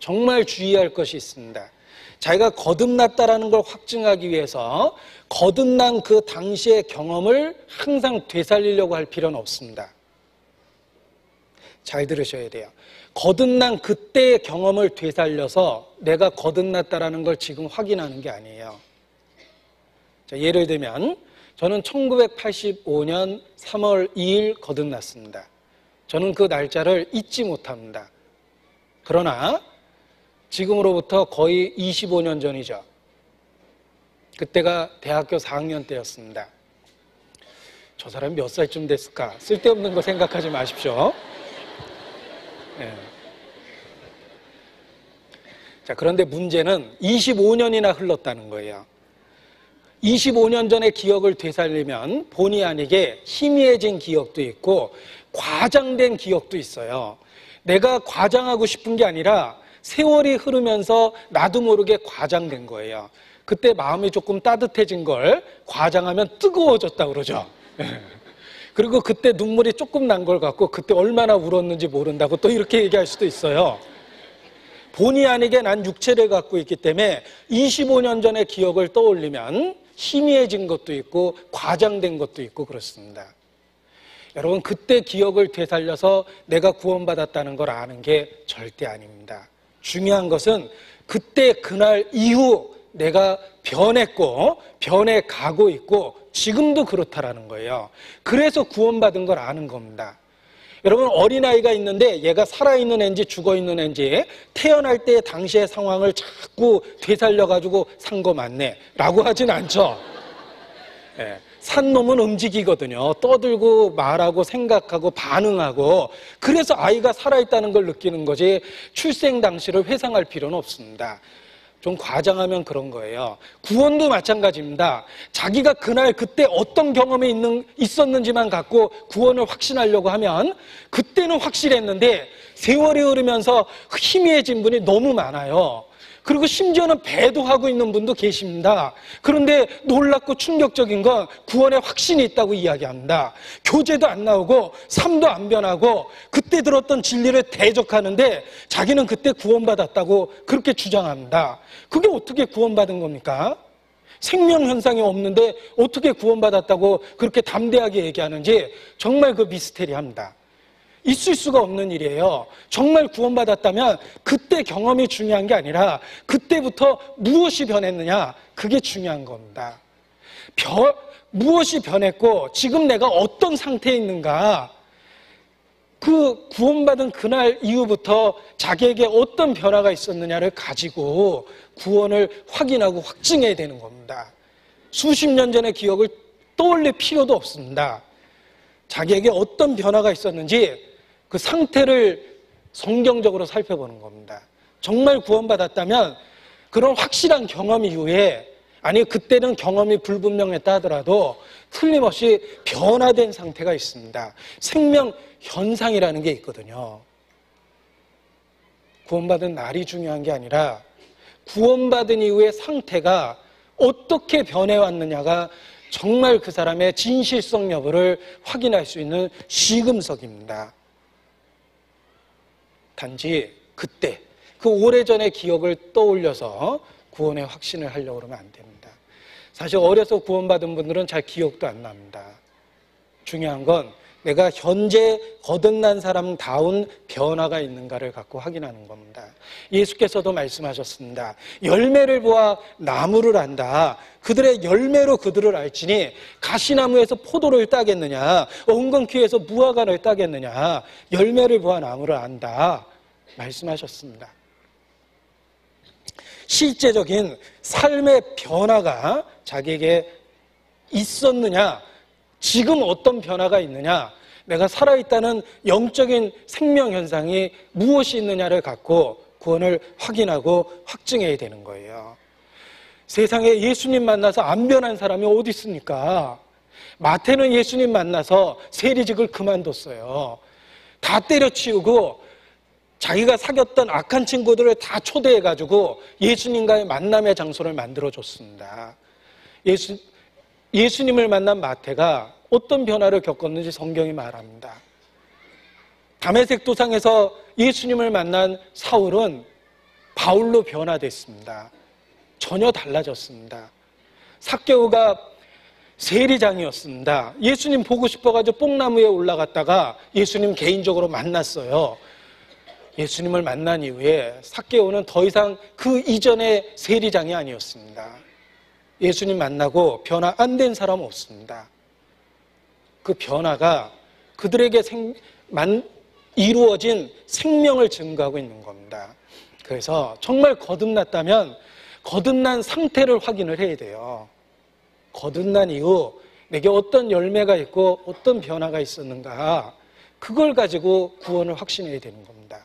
정말 주의할 것이 있습니다. 자기가 거듭났다라는 걸 확증하기 위해서 거듭난 그 당시의 경험을 항상 되살리려고 할 필요는 없습니다. 잘 들으셔야 돼요. 거듭난 그때의 경험을 되살려서 내가 거듭났다라는 걸 지금 확인하는 게 아니에요. 자, 예를 들면 저는 1985년 3월 2일 거듭났습니다. 저는 그 날짜를 잊지 못합니다. 그러나 지금으로부터 거의 25년 전이죠. 그때가 대학교 4학년 때였습니다. 저 사람이 몇 살쯤 됐을까? 쓸데없는 거 생각하지 마십시오. 네. 자, 그런데 문제는 25년이나 흘렀다는 거예요. 25년 전의 기억을 되살리면 본의 아니게 희미해진 기억도 있고 과장된 기억도 있어요. 내가 과장하고 싶은 게 아니라 세월이 흐르면서 나도 모르게 과장된 거예요. 그때 마음이 조금 따뜻해진 걸 과장하면 뜨거워졌다고 그러죠. 그리고 그때 눈물이 조금 난 걸 갖고 그때 얼마나 울었는지 모른다고 또 이렇게 얘기할 수도 있어요. 본의 아니게 난 육체를 갖고 있기 때문에 25년 전의 기억을 떠올리면 희미해진 것도 있고 과장된 것도 있고 그렇습니다. 여러분, 그때 기억을 되살려서 내가 구원받았다는 걸 아는 게 절대 아닙니다. 중요한 것은 그때 그날 이후 내가 변했고 변해가고 있고 지금도 그렇다라는 거예요. 그래서 구원받은 걸 아는 겁니다. 여러분, 어린아이가 있는데 얘가 살아있는 애인지 죽어있는 애인지 태어날 때 당시의 상황을 자꾸 되살려가지고 산 거 맞네 라고 하진 않죠. 예, 산 놈은 움직이거든요. 떠들고 말하고 생각하고 반응하고. 그래서 아이가 살아있다는 걸 느끼는 거지 출생 당시를 회상할 필요는 없습니다. 좀 과장하면 그런 거예요. 구원도 마찬가지입니다. 자기가 그날 그때 어떤 경험이 있었는지만 갖고 구원을 확신하려고 하면 그때는 확실했는데 세월이 흐르면서 희미해진 분이 너무 많아요. 그리고 심지어는 배도하고 있는 분도 계십니다. 그런데 놀랍고 충격적인 건 구원에 확신이 있다고 이야기합니다. 교제도 안 나오고 삶도 안 변하고 그때 들었던 진리를 대적하는데 자기는 그때 구원받았다고 그렇게 주장합니다. 그게 어떻게 구원받은 겁니까? 생명 현상이 없는데 어떻게 구원받았다고 그렇게 담대하게 얘기하는지 정말 그 미스테리합니다. 있을 수가 없는 일이에요. 정말 구원받았다면 그때 경험이 중요한 게 아니라 그때부터 무엇이 변했느냐, 그게 중요한 겁니다. 무엇이 변했고 지금 내가 어떤 상태에 있는가, 그 구원받은 그날 이후부터 자기에게 어떤 변화가 있었느냐를 가지고 구원을 확인하고 확증해야 되는 겁니다. 수십 년 전의 기억을 떠올릴 필요도 없습니다. 자기에게 어떤 변화가 있었는지 그 상태를 성경적으로 살펴보는 겁니다. 정말 구원받았다면 그런 확실한 경험 이후에, 아니 그때는 경험이 불분명했다 하더라도 틀림없이 변화된 상태가 있습니다. 생명 현상이라는 게 있거든요. 구원받은 날이 중요한 게 아니라 구원받은 이후의 상태가 어떻게 변해왔느냐가 정말 그 사람의 진실성 여부를 확인할 수 있는 시금석입니다. 단지 그때 그 오래전의 기억을 떠올려서 구원의 확신을 하려고 그러면 안 됩니다. 사실 어려서 구원받은 분들은 잘 기억도 안 납니다. 중요한 건 내가 현재 거듭난 사람다운 변화가 있는가를 갖고 확인하는 겁니다. 예수께서도 말씀하셨습니다. 열매를 보아 나무를 안다. 그들의 열매로 그들을 알지니 가시나무에서 포도를 따겠느냐, 엉겅퀴에서 무화과를 따겠느냐. 열매를 보아 나무를 안다 말씀하셨습니다. 실제적인 삶의 변화가 자기에게 있었느냐, 지금 어떤 변화가 있느냐, 내가 살아있다는 영적인 생명 현상이 무엇이 있느냐를 갖고 구원을 확인하고 확증해야 되는 거예요. 세상에 예수님 만나서 안 변한 사람이 어디 있습니까? 마태는 예수님 만나서 세리직을 그만뒀어요. 다 때려치우고 자기가 사귀었던 악한 친구들을 다 초대해가지고 예수님과의 만남의 장소를 만들어줬습니다. 예수님을 만난 마태가 어떤 변화를 겪었는지 성경이 말합니다. 다메섹 도상에서 예수님을 만난 사울은 바울로 변화됐습니다. 전혀 달라졌습니다. 삭개오가 세리장이었습니다. 예수님 보고 싶어가지고 뽕나무에 올라갔다가 예수님 개인적으로 만났어요. 예수님을 만난 이후에 삭개오는 더 이상 그 이전의 세리장이 아니었습니다. 예수님 만나고 변화 안 된 사람 없습니다. 그 변화가 그들에게 이루어진 생명을 증거하고 있는 겁니다. 그래서 정말 거듭났다면 거듭난 상태를 확인을 해야 돼요. 거듭난 이후 내게 어떤 열매가 있고 어떤 변화가 있었는가, 그걸 가지고 구원을 확신해야 되는 겁니다.